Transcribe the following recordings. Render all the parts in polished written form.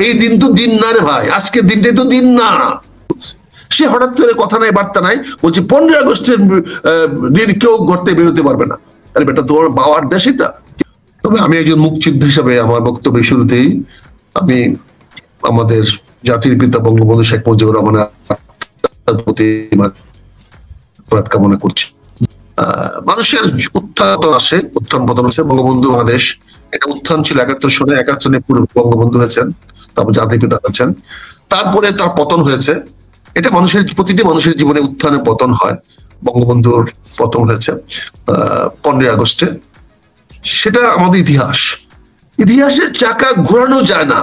এই দিন তো দিন না রে ভাই, আজকের দিনটাই তো দিন না। সে হঠাৎ করে কথা নাই বার্তা নাই বলছে 15 আগস্টের দিন কেউ গড়তে বেরোতে পারবে না। আরে বেটা, তোমার বাবার দেশ এটা। তবে আমি একজন মুক্তিযোদ্ধা হিসাবে আমার বক্তব্যের শুরুতেই আমি আমাদের জাতির পিতা বঙ্গবন্ধু শেখ মুজিবুর রহমানের প্রতি কামনা করছি। মানুষের উত্থান আসে, উত্থান পতন আছে। বঙ্গবন্ধু বাংলাদেশ এটা উত্থান ছিল 71 সনে, 71 সনে পূর্ব বঙ্গবন্ধু হয়েছেন, তারপর জাতির পিতা হয়েছেন, তারপরে তার পতন হয়েছে। এটা মানুষের প্রতিটি মানুষের জীবনে উত্থানে পতন হয়। বঙ্গবন্ধুর পতন হয়েছে 15 আগস্টে। সেটা আমাদের ইতিহাস। ইতিহাসের চাকা ঘোরানো যায় না।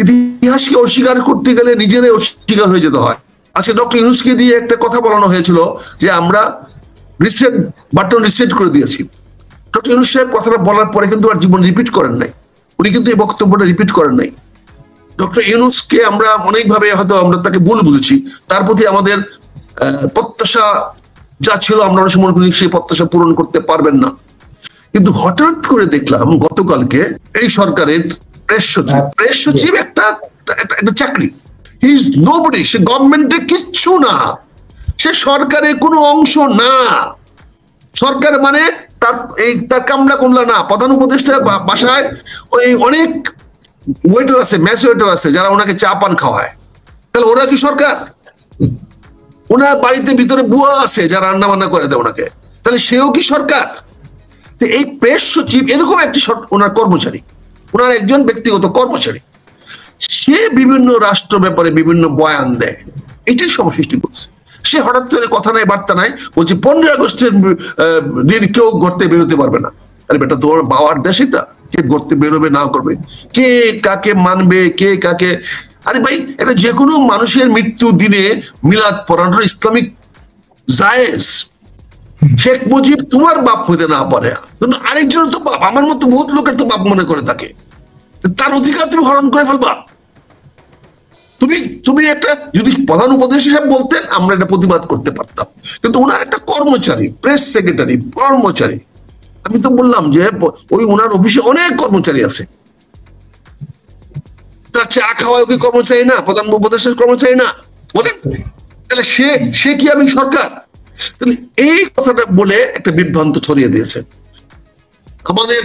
ইতিহাসকে অস্বীকার করতে গেলে নিজেরাই অস্বীকার হয়ে যেতে হয়। আজকে ডক্টর ইউনূসকে দিয়ে একটা কথা বলানো হয়েছিল যে আমরা রিসেট বাটন রিসেট করে দিয়েছি। ডক্টর ইউনূস সাহেব কথাটা বলার পরে কিন্তু আর জীবন রিপিট করেন নাই। উনি কিন্তু এই বক্তব্যটা রিপিট করেন নাই। ডক্টর ইউনূসকে আমরা অনেকভাবে হয়তো আমরা তাকে ভুল বুঝেছি। তার প্রতি আমাদের প্রত্যাশা যা ছিল আমরা অনেক সময় করি সেই প্রত্যাশা পূরণ করতে পারবেন না। কিন্তু হঠাৎ করে দেখলাম গতকালকে এই সরকারের প্রেস সচিব একটা চাকরি। He is nobody. সে গভর্নমেন্টে কিচ্ছু না, সে সরকারের কোনো অংশ না। সরকার মানে তার কামলা কুমলা না। প্রধান উপদেষ্টা বাসায় ওই অনেক ওয়েটার আছে, মেস ওয়েটার আছে যারা ওনাকে চা পান খাওয়ায়। তাহলে ওরা কি সরকার? ওনার বাড়িতে ভিতরে বুয়া আছে যারা রান্না বান্না করে দেয় ওনাকে। তাহলে সেও কি সরকার? এই প্রেস সচিব এরকম একটি ওনার কর্মচারী, ওনার একজন ব্যক্তিগত কর্মচারী। সে বিভিন্ন রাষ্ট্র ব্যাপারে বিভিন্ন বয়ান দেয়, এটাই সমস্যা সৃষ্টি করছে। সে হঠাৎ করে কথা নাই বার্তা নাই বলছে 15 আগস্টের দিন কেউ গড়তে বেরোতে পারবে না। আরে বেটা, তোমার বাবার দেশ এটা। কে গড়তে বেরোবে না করবে, কে কাকে মানবে, কে কাকে? আরে ভাই, এটা যে কোনো মানুষের মৃত্যু দিনে মিলাদ পড়ানোর ইসলামিক জায়েজ। শেখ মুজিব তোমার বাপ হইতে না পারে, কিন্তু আরেকজন তো বাপ। আমার মতো বহুত লোকের তো বাপ মনে করে থাকে। তার অধিকার তুমি হরণ করে ফেলবা। তুমি একটা যদি প্রধান উপদেষ্টা হিসেবে বলতেন আমরা এটা প্রতিবাদ করতে পারতাম, কিন্তু ওনার একটা কর্মচারী, প্রেস সেক্রেটারি কর্মচারী। আমি তো বললাম যে ওই ওনার অফিসে অনেক কর্মচারী আছে, তার চা খাওয়ায় কি কর্মচারী না? প্রধান উপদেষ্টার কর্মচারী না? বলেন। তাহলে সে কি আমি সরকার? এই কথাটা বলে একটা বিভ্রান্ত ছড়িয়ে দিয়েছে। আমাদের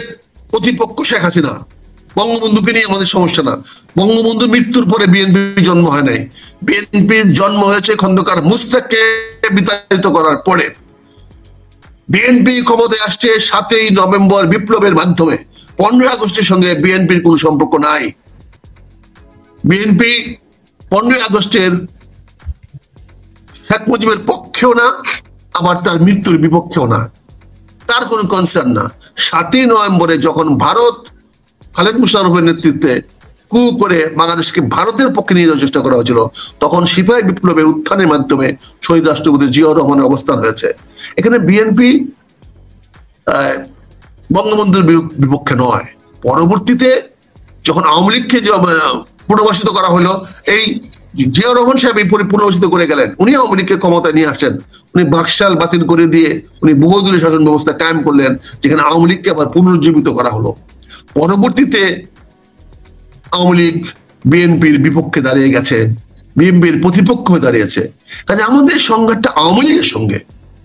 প্রতিপক্ষ শেখ হাসিনা, বঙ্গবন্ধুকে নিয়ে আমাদের সমস্যা না। বঙ্গবন্ধুর মৃত্যুর পরে বিএনপি জন্ম হয় নাই। বিএনপির জন্ম হয়েছে খন্দকার মুস্তাককে বিতাড়িত করার পরে। বিএনপি ক্ষমতায় আসছে 7ই নভেম্বর বিপ্লবের মাধ্যমে। 15 আগস্টের সঙ্গে বিএনপির কোনো সম্পর্ক নাই। বিএনপি 15 আগস্টের শেখ মুজিবের পক্ষেও না, আবার তার মৃত্যুর বিপক্ষেও না। তার কোনো কনসার্ন না। 7ই নভেম্বরে যখন ভারত খালেদ মুশাররফের নেতৃত্বে কু করে বাংলাদেশকে ভারতের পক্ষে নিয়ে যাওয়ার চেষ্টা করা হয়েছিল, তখন সিপাহী বিপ্লবের উত্থানের মাধ্যমে শহীদ রাষ্ট্রপতি জিয়াউর রহমানের অবস্থান হয়েছে। এখানে বিএনপি বঙ্গবন্ধুর বিপক্ষে নয়। পরবর্তীতে যখন আওয়ামী লীগকে পুনর্বাসিত করা হলো, এই জিয়াউর রহমান সাহেব এই পুনর্বাসিত করে গেলেন। উনি আওয়ামী লীগকে ক্ষমতায় নিয়ে আসছেন। উনি বাকশাল বাতিল করে দিয়ে উনি বহুদলীয় শাসন ব্যবস্থা কায়েম করলেন, যেখানে আওয়ামী লীগকে আবার পুনরুজ্জীবিত করা হলো। পরবর্তীতে আওয়ামী লীগ বিএনপির বিপক্ষে দাঁড়িয়ে গেছে, বিএনপির প্রতিপক্ষ হয়ে দাঁড়িয়েছে। কাজে আমাদের সংঘাতটা আওয়ামী লীগের সঙ্গে,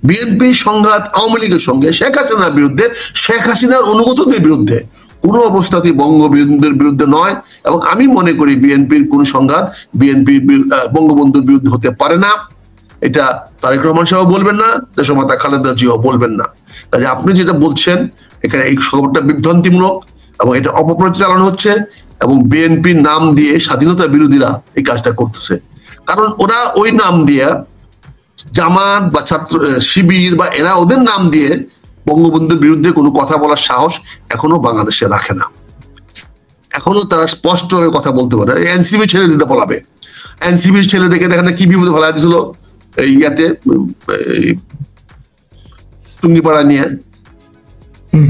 বিএনপির সংঘাত আওয়ামী লীগের সঙ্গে, শেখ হাসিনার বিরুদ্ধে, শেখ হাসিনার অনুগতদের বিরুদ্ধে, কোনো অবস্থাতেই বঙ্গবন্ধুর বিরুদ্ধে নয়। এবং আমি মনে করি বিএনপির কোন সংঘাত বঙ্গবন্ধুর বিরুদ্ধে হতে পারে না। এটা তারেক রহমান সাহেব বলবেন না, দেশমাতা খালেদা জিয়াও বলবেন না। কাজে আপনি যেটা বলছেন এখানে এই খবরটা বিভ্রান্তিমূলক এবং এটা অপপ্রচার চালানো হচ্ছে, এবং বিএনপির নাম দিয়ে স্বাধীনতা বিরোধীরা এই কাজটা করতেছে। কারণ ওরা ওই নাম দিয়ে জামাত বা ছাত্র শিবির বা এরা ওদের নাম দিয়ে বঙ্গবন্ধুর বিরুদ্ধে কোনো কথা বলার সাহস এখনো বাংলাদেশে রাখে না। এখনো তারা স্পষ্টভাবে কথা বলতে পারে। এনসিবি ছেড়ে দিতে বলাবে। এনসিবির ছেলে দেখে দেখেন কি বিপদে ফেলা দিয়েছিল এই ইয়াতে টুঙ্গিপাড়া নিয়ে,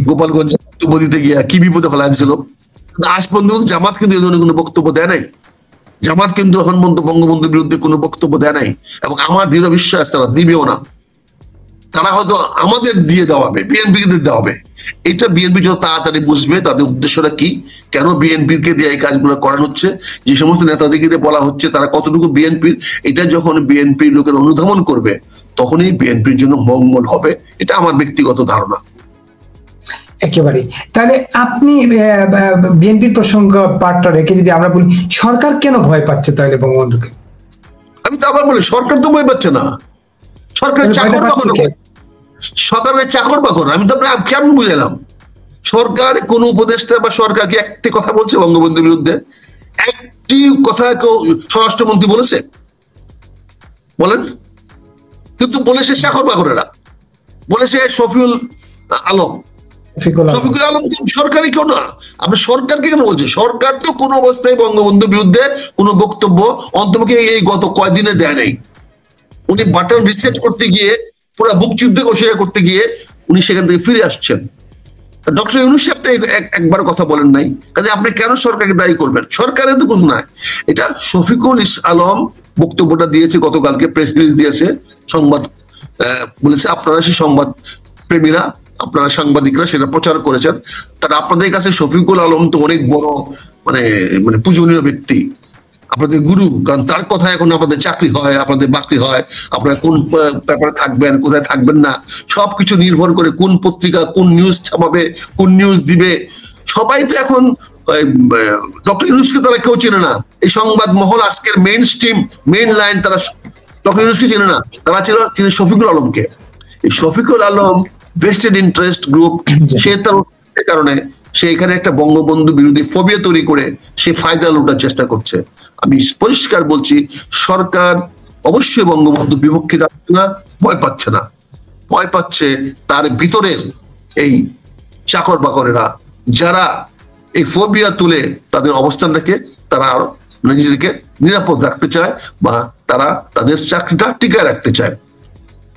গোপালগঞ্জ দিতে গিয়া কি বিপদে ফেলা দিয়েছিল। আজ পর্যন্ত জামাত কিন্তু এই ধরনের কোনো বক্তব্য দেয় নাই। জামাত কিন্তু এখন পর্যন্ত বঙ্গবন্ধুর বিরুদ্ধে কোনো বক্তব্য দেয় নাই, এবং আমার দৃঢ় বিশ্বাস তারা দিবেও না। তারা হয়তো আমাদের দিয়ে দেওয়াবে, বিএনপি কে দেওয়াবে। এটা বিএনপি যত তাড়াতাড়ি বুঝবে তাদের উদ্দেশ্যটা কি, কেন বিএনপি কে দিয়ে এই কাজগুলো করানো হচ্ছে, যে সমস্ত নেতাদেরকে দিয়ে বলা হচ্ছে তারা কতটুকু বিএনপির, এটা যখন বিএনপির লোকের অনুধাবন করবে তখনই বিএনপির জন্য মঙ্গল হবে। এটা আমার ব্যক্তিগত ধারণা। একেবারে। তাহলে আপনি বিএনপির প্রসঙ্গ পার্টটা রেখে যদি আমরা বলি, সরকার কেন ভয় পাচ্ছে তাহলে বঙ্গবন্ধুকে? আমি তো আবার বলি, সরকার তো ভয় পাচ্ছে না, সরকারের চাকর বাকর, সরকারের চাকর বাকর। আমি তো আপনার কেমন বুঝালাম, সরকার কোন উপদেষ্টা বা সরকারকে একটি কথা বলছে বঙ্গবন্ধুর বিরুদ্ধে? একটি কথা কেউ স্বরাষ্ট্রমন্ত্রী বলেছে? বলেন। কিন্তু বলেছে চাকর বাকরেরা, বলেছে শফিকুল আলম। শফিকুল আলম তো সরকারি কেউ না। আপনি সরকারকে কেন বলছে? সরকার তো কোনো অবস্থায় বঙ্গবন্ধুর বিরুদ্ধে কোনো বক্তব্য অন্তপক্ষে এই গত কয়েকদিনে দেয় নাই। উনি বাটন রিসেট করতে গিয়ে, পুরো বুক যুদ্ধ করতে গিয়ে উনি সেখান থেকে ফিরে আসছেন। ডক্টর ইউনূস সাহেব তো একবার কথা বলেন নাই, কাজে আপনি কেন সরকারকে দায়ী করবেন? সরকারের তো কিছু নাই। এটা শফিকুল আলম বক্তব্যটা দিয়েছে গতকালকে, প্রেস রিলিজ দিয়েছে, সংবাদ বলেছে আপনারা সেই সংবাদ প্রেমীরা, আপনারা সাংবাদিকরা সেটা প্রচার করেছেন। তারা আপনাদের কাছে শফিকুল আলম তো অনেক বড় মানে মানে পূজনীয় ব্যক্তি, আপনাদের গুরু, কারণ তার কথা এখন আপনাদের চাকরি হয়, আপনাদের বাকরি হয়, আপনারা কোন পেপারে থাকবেন, কোথায় থাকবেন না, সবকিছু নির্ভর করে কোন পত্রিকা কোন নিউজ ছাপাবে, কোন নিউজ দিবে। সবাই তো এখন ডক্টর ইউনূসকে তারা কেউ চেনে না। এই সংবাদ মহল আজকের মেইন স্ট্রিম, মেইন লাইন, তারা ডক্টর ইউনূসকে চেনে না, তারা চেনে শফিকুল আলমকে। এই Shafiqul Alam vested interest group, সে তার কারণে সে এখানে একটা বঙ্গবন্ধু বিরোধী ফোবিয়া তৈরি করে সে ফায়দা লুটার চেষ্টা করছে। আমি পরিষ্কার বলছি, সরকার অবশ্যই বঙ্গবন্ধুর বিপক্ষে যাচ্ছে না, ভয় পাচ্ছে না, ভয় পাচ্ছে তার ভিতরের এই চাকর বাকরেরা, যারা এই ফোবিয়া তুলে তাদের অবস্থানটাকে তারা আরো নিজেদেরকে নিরাপদ রাখতে চায় বা তারা তাদের চাকরিটা টিকায় রাখতে চায়।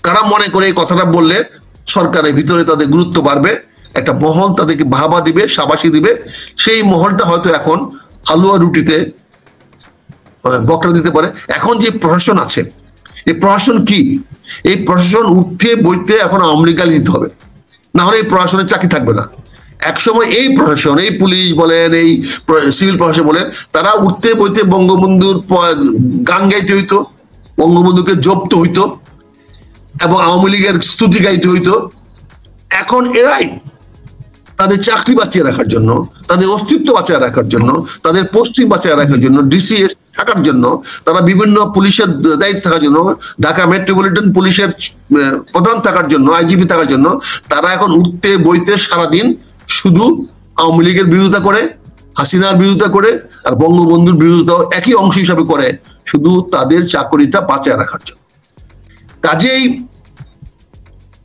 তারা মনে করে এই কথাটা বললে সরকারের ভিতরে তাদের গুরুত্ব বাড়বে, একটা মহল তাদেরকে বাহবা দিবে, শাবাশি দিবে। সেই মহলটা হয়তো এখন হালুয়া রুটিতে বকরা দিতে পারে। এখন যে প্রশাসন আছে, এই প্রশাসন কি? এই প্রশাসন উঠতে বইতে এখন আওয়ামী লীগ গালি দিতে হবে, না হলে এই প্রশাসনের চাকরি থাকবে না। একসময় এই প্রশাসন, এই পুলিশ বলেন, এই সিভিল প্রশাসন বলেন, তারা উঠতে বইতে বঙ্গবন্ধুর গান গাইতে হইতো, বঙ্গবন্ধুকে জপতে হইতো এবং আওয়ামী লীগের স্তুতি গাইতে হইতো। এখন এরাই তাদের চাকরি বাঁচিয়ে রাখার জন্য, তাদের অস্তিত্ব বাঁচিয়ে রাখার জন্য, তাদের পোস্টিং বাঁচিয়ে রাখার জন্য, ডিসিএস থাকার জন্য, তারা বিভিন্ন পুলিশের দায়িত্ব থাকার জন্য, ঢাকা মেট্রোপলিটন পুলিশের প্রধান থাকার জন্য, আইজিপি থাকার জন্য, তারা এখন উঠতে বইতে সারাদিন শুধু আওয়ামী লীগের বিরোধিতা করে, হাসিনার বিরোধিতা করে, আর বঙ্গবন্ধুর বিরোধিতাও একই অংশ হিসাবে করে, শুধু তাদের চাকরিটা বাঁচিয়ে রাখার জন্য।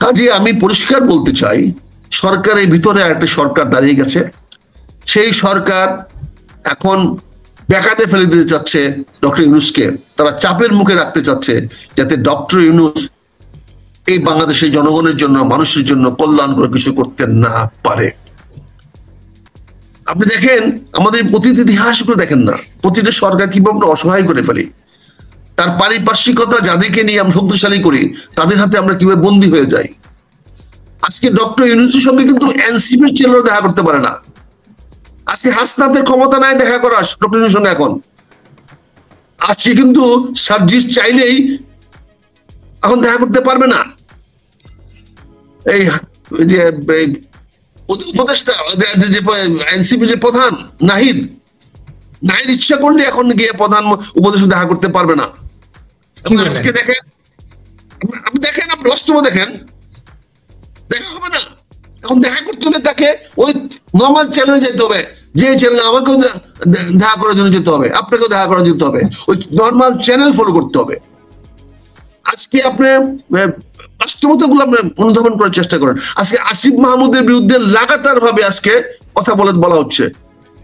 কাজেই আমি পরিষ্কার বলতে চাই, সরকারের ভিতরে একটা সরকার দাঁড়িয়ে গেছে। সেই সরকার এখন বেকাতে ফেলে দিতে চাচ্ছে ডক্টর ইউনূসকে, তারা চাপের মুখে রাখতে চাচ্ছে যাতে ডক্টর ইউনূস এই বাংলাদেশের জনগণের জন্য, মানুষের জন্য কল্যাণ করে কিছু করতে না পারে। আপনি দেখেন আমাদের অতীত ইতিহাস করে দেখেন না, প্রতিটা সরকার কিভাবে অসহায় করে ফেলি, তার পারিপার্শ্বিকতা যাদেরকে নিয়ে আমরা শক্তিশালী করি তাদের হাতে আমরা কিভাবে বন্দী হয়ে যাই। আজকে ডক্টর ইউনূসের সঙ্গে কিন্তু এনসিপির ছেলেরা দেখা করতে পারে না। আজকে হাসনাতের ক্ষমতা নাই দেখা করার ডক্টর ইউনূসের সঙ্গে। এখন আজকে কিন্তু সার্জিস চাইলেই এখন দেখা করতে পারবে না। এই যে উপদেষ্টা এনসিপি যে প্রধান নাহিদ ইচ্ছা করলে এখন গিয়ে প্রধান উপদেষ্টা দেখা করতে পারবে না। আজকে দেখেন, আপনি দেখেন, আপনি বাস্তবে দেখেন, দেখা হবে না। এখন দেখা করতে হলে তাকে ওই নর্মাল চ্যানেলে যেতে হবে, যে চ্যানেল আমাকেও দেখা করার জন্য যেতে হবে, আপনাকেও দেখা করার যেতে হবে, ওই নর্মাল চ্যানেল ফলো করতে হবে। আজকে আপনি বাস্তবতা গুলো আপনি অনুধাবন করার চেষ্টা করেন। আজকে আসিফ মাহমুদের বিরুদ্ধে লাগাতার ভাবে আজকে কথা বলা হচ্ছে।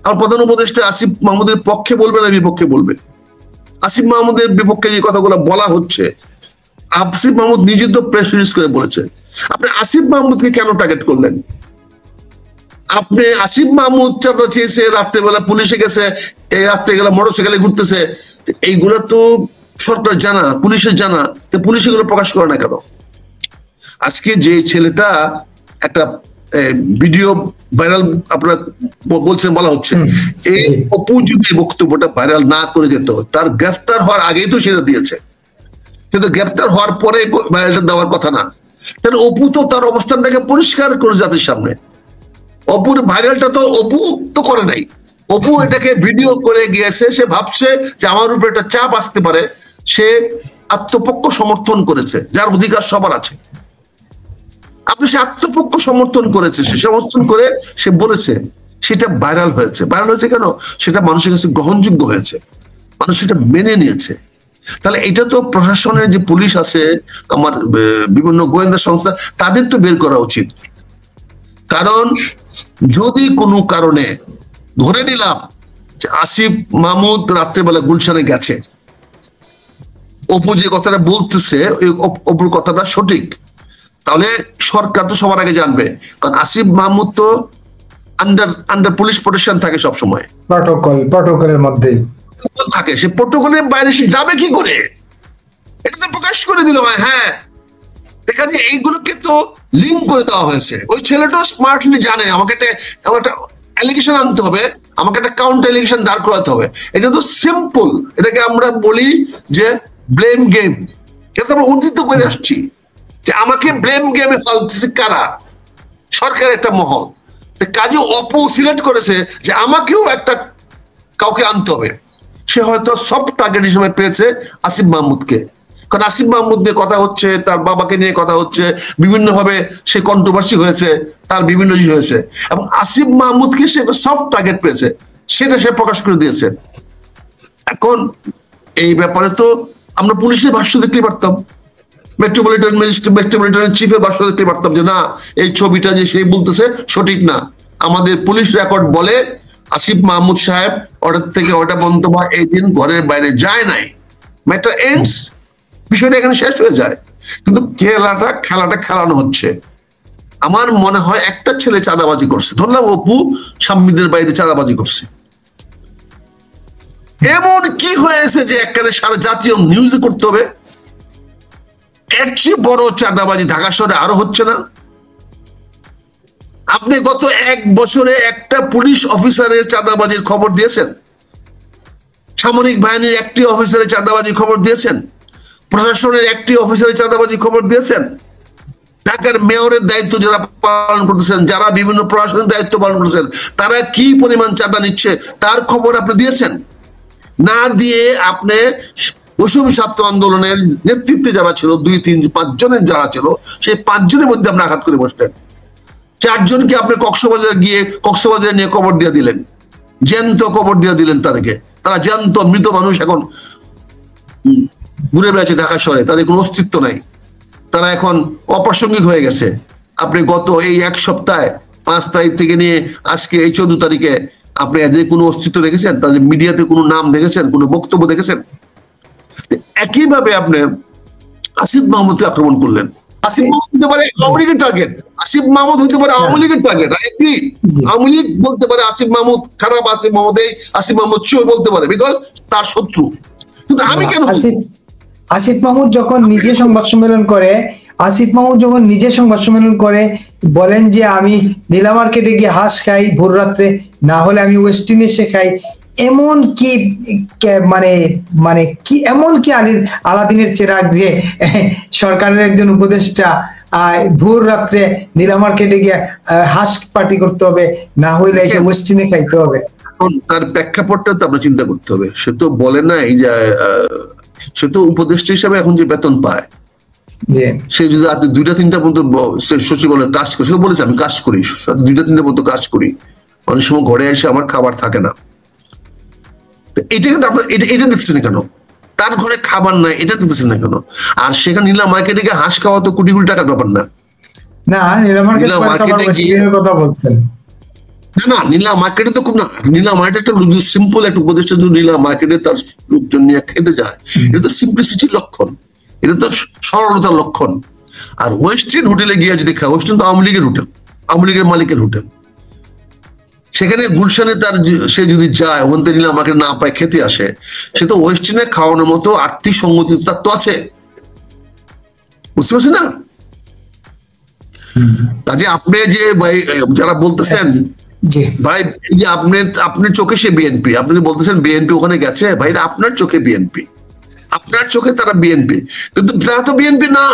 আর প্রধান উপদেষ্টা আসিফ মাহমুদের পক্ষে বলবে না বিপক্ষে বলবে? আসিফ মাহমুদের বিপক্ষে যে কথাগুলো বলা হচ্ছে, আসিফ মাহমুদ নিজে তো প্রেস রিলিজ করে বলেছে। আপনি আসিফ মাহমুদকে কেন টার্গেট করলেন? আপনি আসিফ মাহমুদ চাঁদা চেয়েছে, রাত্রেবেলা পুলিশে গেছে, এই রাত্রে গেলা মোটরসাইকেলে ঘুরতেছে, এইগুলো তো সরকার জানা, পুলিশের জানা, পুলিশ এগুলো প্রকাশ করে না কেন? আজকে যে ছেলেটা একটা ভিডিও ভাইরাল আপনারা বলছেন, বলা হচ্ছে, এই অপু যদি বক্তব্যটা ভাইরাল না করে যেত, তার গ্রেফতার হওয়ার আগেই তো সেটা দিয়েছে, কিন্তু গ্রেফতার হওয়ার পরে ভাইরালটা দেওয়ার কথা না। তাহলে অপু তো তার অবস্থানটাকে পরিষ্কার করে জাতির সামনে, অপুর ভাইরালটা তো অপু তো করে নাই, অপু এটাকে ভিডিও করে গিয়েছে, সে ভাবছে যে আমার উপরে একটা চাপ আসতে পারে, সে আত্মপক্ষ সমর্থন করেছে, যার অধিকার সবার আছে। আপনি সে আত্মপক্ষ সমর্থন করেছে, সে সমর্থন করে সে বলেছে, সেটা ভাইরাল হয়েছে। ভাইরাল হয়েছে কেন? সেটা মানুষের কাছে গ্রহণযোগ্য হয়েছে, মানুষ সেটা মেনে নিয়েছে। তাহলে এটা তো প্রশাসনের যে পুলিশ আছে, আমার বিভিন্ন গোয়েন্দা সংস্থা, তাদের তো বের করা উচিত। কারণ যদি কোনো কারণে ধরে নিলাম যে আসিফ মাহমুদ রাত্রেবেলা গুলশানে গেছে, অপু যে কথাটা বলতেছে অপুর কথাটা সঠিক, তাহলে সরকার তো সবার আগে জানবে, কারণ আসিফ মাহমুদ তো আন্ডার পুলিশ প্রোটেকশন থাকে সব সময়, প্রটোকলের মধ্যে থাকে। সে প্রটোকলের বাইরে সে যাবে কি করে? এটা তো প্রকাশ করে দিল। হ্যাঁ, দেখা যায় এইগুলোকে তো লিঙ্ক করে দেওয়া হয়েছে। ওই ছেলেটাও স্মার্টলি জানে আমাকে একটা অ্যালিগেশন আনতে হবে, আমাকে একটা কাউন্টার অ্যালিগেশন দাঁড় করাতে হবে। এটা তো সিম্পল, এটাকে আমরা বলি যে ব্লেম গেম। এটা তো আমরা উদ্ধৃত করে আসছি যে আমাকে ব্লেম গেমে ফেলতেছে কারা? সরকার, একটা মহল। কাজে অপু সিলেক্ট করেছে যে আমাকেও একটা কাউকে আনতে হবে। সে হয়তো সব টার্গেট হিসেবে পেয়েছে আসিফ মাহমুদকে, কারণ আসিফ মাহমুদ নিয়ে কথা হচ্ছে, তার বাবাকে নিয়ে কথা হচ্ছে, বিভিন্ন ভাবে সে কন্ট্রোভার্সি হয়েছে, তার বিভিন্ন জিনিস হয়েছে, এবং আসিফ মাহমুদকে সে সফট টার্গেট পেয়েছে, সেটা সে প্রকাশ করে দিয়েছে। এখন এই ব্যাপারে তো আমরা পুলিশের ভাষ্য দেখতে পারতাম, মেট্রোপলিটন ম্যাজিস্ট্রেট, মেট্রোপলিটনের চিফের ভাষ্য দেখতে পারতাম যে না, এই ছবিটা যে সে বলতেছে সঠিক না। আমাদের পুলিশ রেকর্ড বলে আসিফ মাহমুদ সাহেব অর্ডার থেকে অর্ডার বন্ধ বা এই দিন ঘরের বাইরে যায় নাই, ম্যাটার এন্ডস, বিষয়টা এখানে শেষ হয়ে যায়। কিন্তু খেলাটা খেলানো হচ্ছে। আমার মনে হয় একটা ছেলে চাঁদাবাজি করছে, ধরলাম অপু সাম্মিদের বাড়িতে চাঁদাবাজি করছে, এমন কি হয়েছে যে একবারে সারা জাতীয় নিউজে করতে হবে? এর চেয়ে বড় চাঁদাবাজি ঢাকা শহরে আরো হচ্ছে না? আপনি গত 1 বছরে একটা পুলিশ অফিসারের চাঁদাবাজির খবর দিয়েছেন? সামরিক বাহিনীর একটি অফিসারের চাঁদাবাজির খবর দিয়েছেন? প্রশাসনের একটি অফিসারের চাঁদাবাজির খবর দিয়েছেন? ঢাকার মেয়রের দায়িত্ব যারা পালন করতেছেন, যারা বিভিন্ন প্রশাসনের দায়িত্ব পালন করতেছেন, তারা কি পরিমাণ চাঁদা নিচ্ছে তার খবর আপনি দিয়েছেন? না দিয়ে আপনি বৈষম্য ছাত্র আন্দোলনের নেতৃত্বে যারা ছিল, 2, 3, 5 জনের যারা ছিল, সেই 5 জনের মধ্যে আপনি আঘাত করে বসলেন। 4 জনকে আপনি কক্সবাজার নিয়ে কবর দিয়ে দিলেন, জ্যান্ত কবর দিয়ে দিলেন তাদেরকে। তারা জ্যান্ত মৃত মানুষ এখন ঘুরে বেড়াচ্ছে ঢাকা শহরে, তাদের কোনো অস্তিত্ব নাই, তারা এখন অপ্রাসঙ্গিক হয়ে গেছে। আপনি গত এই 1 সপ্তাহে 5 তারিখ থেকে নিয়ে আজকে এই 14 তারিখে আপনি এদের কোনো অস্তিত্ব দেখেছেন? তাদের মিডিয়াতে কোনো নাম দেখেছেন? কোনো বক্তব্য দেখেছেন? একইভাবে আপনি আসিফ মাহমুদকে আক্রমণ করলেন। আসিফ মাহমুদ হতে পারে আওয়ামী লীগের টার্গেট, আসিফ মাহমুদ হতে পারে আওয়ামী লীগের টার্গেট। আওয়ামী লীগ বলতে পারে আসিফ মাহমুদ খারাপ, আসিফ মাহমুদ চোর বলতে পারে, বিকজ তার শত্রু। কিন্তু আমি কেন? আসিফ মাহমুদ যখন নিজে সংবাদ সম্মেলন করে বলেন যে আমি নীলা মার্কেটে গিয়ে হাঁস খাই ভোর রাত্রে, না হলে আমি ওয়েস্টিন এসে খাই, এমন কি আলাদিনের চেরাগ যে সরকারের একজন উপদেষ্টা ভোর রাত্রে নীলা মার্কেটে গিয়ে হাঁস পার্টি করতে হবে, না হইলে এসে ওয়েস্টিনে খাইতে হবে? তার প্রেক্ষাপটটা তো আমরা চিন্তা করতে হবে। সে তো বলে নাই যে, সে তো উপদেষ্টা হিসাবে এখন যে বেতন পায়, সে যদি রাতে 2টা-3টা পর্যন্ত সচিবালয়ে কাজ করে, সে বলেছে আমি কাজ করি, 2টা-3টা পর্যন্ত কাজ করি, অনেক সময় ঘরে এসে আমার খাবার থাকে না। এটা কিন্তু আপনার এটা দেখছেন কেন? তার ঘরে খাবার নাই, এটা দেখতেছেন না কেন? আর সেখানে নীলা মার্কেটে গিয়ে হাঁস খাওয়া তো কোটি কোটি টাকার ব্যাপার না। নীলা মার্কেটে তো খুব না, নীলা মার্কেট একটা সিম্পল একটা উপদেষ্টা যদি নীলা মার্কেটে তার লোকজন নিয়ে খেতে যায়, এটা তো সিম্পলিসিটির লক্ষণ, এটা তো সরলতার লক্ষণ। আর ওয়েস্টার্ন হোটেলে গিয়ে যদি খায়, ওয়েস্টার্ন তো আওয়ামী লীগের হোটেল, আওয়ামী লীগের মালিকের হোটেল, সেখানে গুলশানে তার সে যদি যায়, ওখান থেকে নীলা মার্কেট না পায়, খেতে আসে, সে তো ওয়েস্টার্নে খাওয়ানোর মতো আর্থিক সঙ্গতি তার তো আছে, বুঝতে পারছি না? কাজে আপনি যে ভাই যারা বলতেছেন জি ভাই এই যে আপনার চোখে সে বিএনপি, আপনি যে বলতেছেন বিএনপি ওখানে গেছে, ভাই আপনার চোখে বিএনপি, আপনার চোখে তারা বিএনপি, কিন্তু তারা তো বিএনপি না।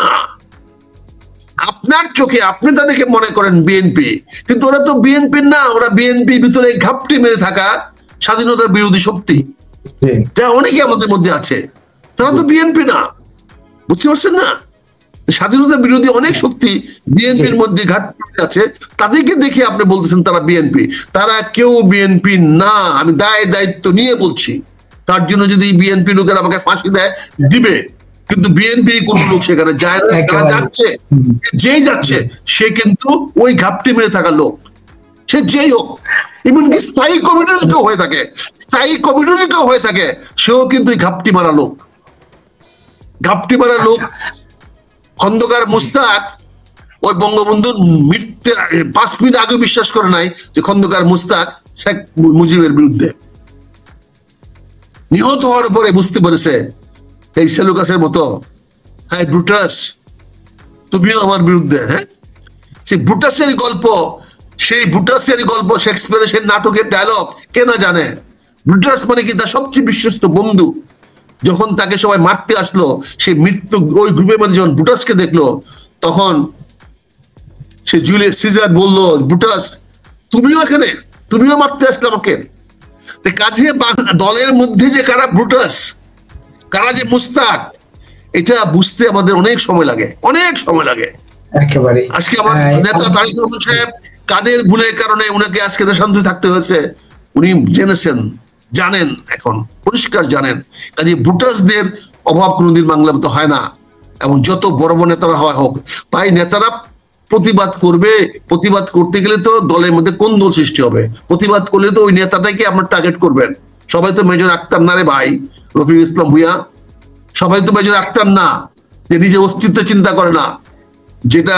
আপনার চোখে আপনি তাদেরকে মনে করেন বিএনপি, কিন্তু ওরা তো বিএনপি না, ওরা বিএনপি ভিতরে ঘাপটি মেরে থাকা স্বাধীনতা বিরোধী শক্তি, যা অনেকে আমাদের মধ্যে আছে, তারা তো বিএনপি না। বুঝতে পারছেন না? স্বাধীনতা বিরোধী অনেক শক্তি বিএনপির মধ্যে ঘাটতি আছে, তাদেরকে দেখে আপনি বলতেছেন তারা বিএনপি। তারা কেউ বিএনপি না, আমি দায়িত্ব নিয়ে বলছি। তার জন্য যদি বিএনপি লোকেরা আমাকে ফাঁসি দেয় দিবে, কিন্তু বিএনপি কোন লোক সেখানে যায় না। যারা যাচ্ছে, যেই যাচ্ছে সে কিন্তু ওই ঘাপটি মেরে থাকা লোক, সে যেই হোক, এমনকি স্থায়ী কমিটির কেউ হয়ে থাকে, স্থায়ী কমিটির কেউ হয়ে থাকে, সেও কিন্তু ওই ঘাপটি মারা লোক, ঘাপটি মারা লোক। খন্দকার মুস্তাক ওই বঙ্গবন্ধুর মৃত্যুর 5 মিনিট আগে বিশ্বাস করে নাই যে খন্দকার মুস্তাক শেখ মুজিবের বিরুদ্ধে। নিহত হওয়ার পরে বুঝতে পেরেছে এই সেলুকাসের মতো, হ্যাঁ ব্রুটাস তুমিও আমার বিরুদ্ধে। হ্যাঁ, সেই ব্রুটাসের গল্প, সেই ব্রুটাসের গল্প শেক্সপিয়ারের সেই নাটকের ডায়লগ কে না জানে? ব্রুটাস মানে কি তার সবচেয়ে বিশ্বস্ত বন্ধু। যখন তাকে সবাই মারতে আসলো, সেই মৃত্যু ওই গ্রুপের মধ্যে যখন ব্রুটাসকে দেখলো, তখন সে জুলিয়াস সিজার বললো, ব্রুটাস তুমিও এখানে, তুমিও মারতে আসলে আমাকে। কাজে দলের মধ্যে যে কারা ব্রুটাস, কারা যে মুস্তাক, এটা বুঝতে আমাদের অনেক সময় লাগে, অনেক সময় লাগে। একেবারে আজকে আমার নেতা তারেক রহমান সাহেব কাদের ভুলের কারণে উনাকে আজকে দেশান্তরে থাকতে হয়েছে, উনি জেনেছেন, জানেন, এখন পরিষ্কার জানেন। কাজে ব্রুটাসদের অভাব কোনোদিন বাংলাতে হয় না, এবং যত বড় বড় নেতারা হয় হোক, তাই নেতারা প্রতিবাদ করবে। প্রতিবাদ করতে গেলে তো দলের মধ্যে কোন্দল সৃষ্টি হবে, প্রতিবাদ করলে তো ওই নেতাটাকে আপনার টার্গেট করবেন। সবাই তো মেজর আক্তার না রে ভাই, রফিকুল ইসলাম ভুঁইয়া, সবাই তো মেজর আক্তার না, যে নিজের অস্তিত্ব চিন্তা করে না, যেটা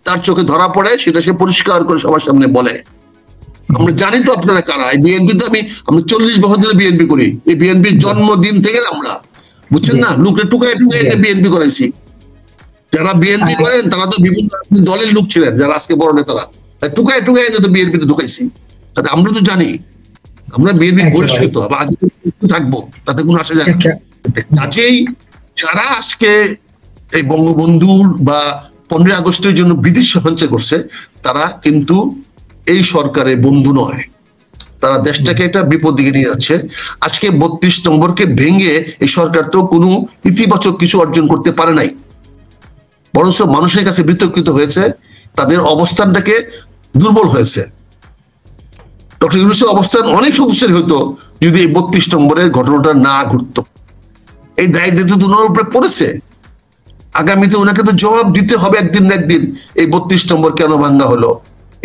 তার চোখে ধরা পড়ে সেটা সে পরিষ্কার করে সবার সামনে বলে। আমরা জানি তো আপনারা কারা। এই বিএনপি তো আমরা 40 বছর ধরে বিএনপি করি, এই বিএনপির জন্মদিন থেকে আমরা, বুঝছেন না, লোকে টুকায় বিএনপি করেছি। যারা বিএনপি করেন তারা তো বিভিন্ন দলের লোক ছিলেন, যারা আজকে বড় নেতারা, টুকায় তো বিএনপিতে ঢুকাইছি। তাতে আমরা তো জানি আমরা বিএনপি পরিষ্কৃত থাকবো, তাতে কোনো আসা যায় না। কাজেই যারা আজকে এই বঙ্গবন্ধুর বা 15 আগস্টের জন্য বিদেশ সঞ্চয় করছে, তারা কিন্তু এই সরকারের বন্ধু নয়, তারা দেশটাকে একটা বিপদ দিকে নিয়ে যাচ্ছে। আজকে 32 নম্বরকে ভেঙে এই সরকার তো কোনো ইতিবাচক কিছু অর্জন করতে পারে নাই, বরঞ্চ মানুষের কাছে বিতর্কিত হয়েছে, তাদের অবস্থানটাকে দুর্বল হয়েছে। ডক্টর ইউনূসের অবস্থান অনেক শক্তিশালী হতো যদি এই 32 নম্বরের ঘটনাটা না ঘটতো। এই দায়িত্ব তো ওনার উপরে পড়েছে, আগামীতে ওনাকে তো জবাব দিতে হবে একদিন না একদিন, এই 32 নম্বর কেন ভাঙ্গা হলো।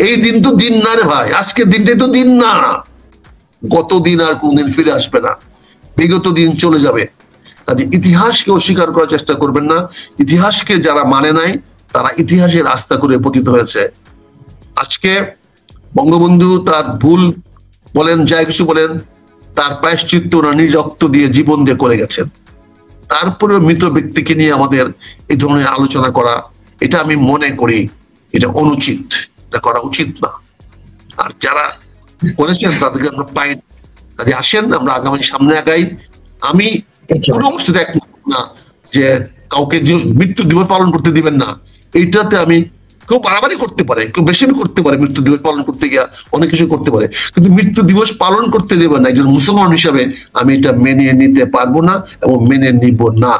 এই দিন তো দিন না রে ভাই, আজকের দিনটাই তো দিন না, গত দিন আর কোনদিন ফিরে আসবে না, বিগত দিন চলে যাবে। কাজে ইতিহাসকে অস্বীকার করার চেষ্টা করবেন না। ইতিহাসকে যারা মানে নাই তারা ইতিহাসের আস্থা করে পতিত হয়েছে। আজকে বঙ্গবন্ধু তার ভুল বলেন, যাই কিছু বলেন, তার প্রায়শ্চিত্ত ওনার রক্ত দিয়ে জীবন দিয়ে করে গেছেন। তারপরেও মৃত ব্যক্তিকে নিয়ে আমাদের এই ধরনের আলোচনা করা, এটা আমি মনে করি এটা অনুচিত, এটা করা উচিত না। আর যারা করেছেন তাদেরকে আমরা পাই। কাজে আসেন আমরা আগামী সামনে আগাই। আমি কোনো অবস্থাতে একমত না যে কাউকে যে মৃত্যু দিবস পালন করতে দিবেন না, এইটাতে আমি, কেউ বাড়াবাড়ি করতে পারে, কেউ বেশি করতে পারে, মৃত্যু দিবস পালন করতে গিয়ে অনেক কিছু করতে পারে, কিন্তু মৃত্যু দিবস পালন করতে দেবেন না, একজন মুসলমান হিসাবে আমি এটা মেনে নিতে পারবো না এবং মেনে নিব না।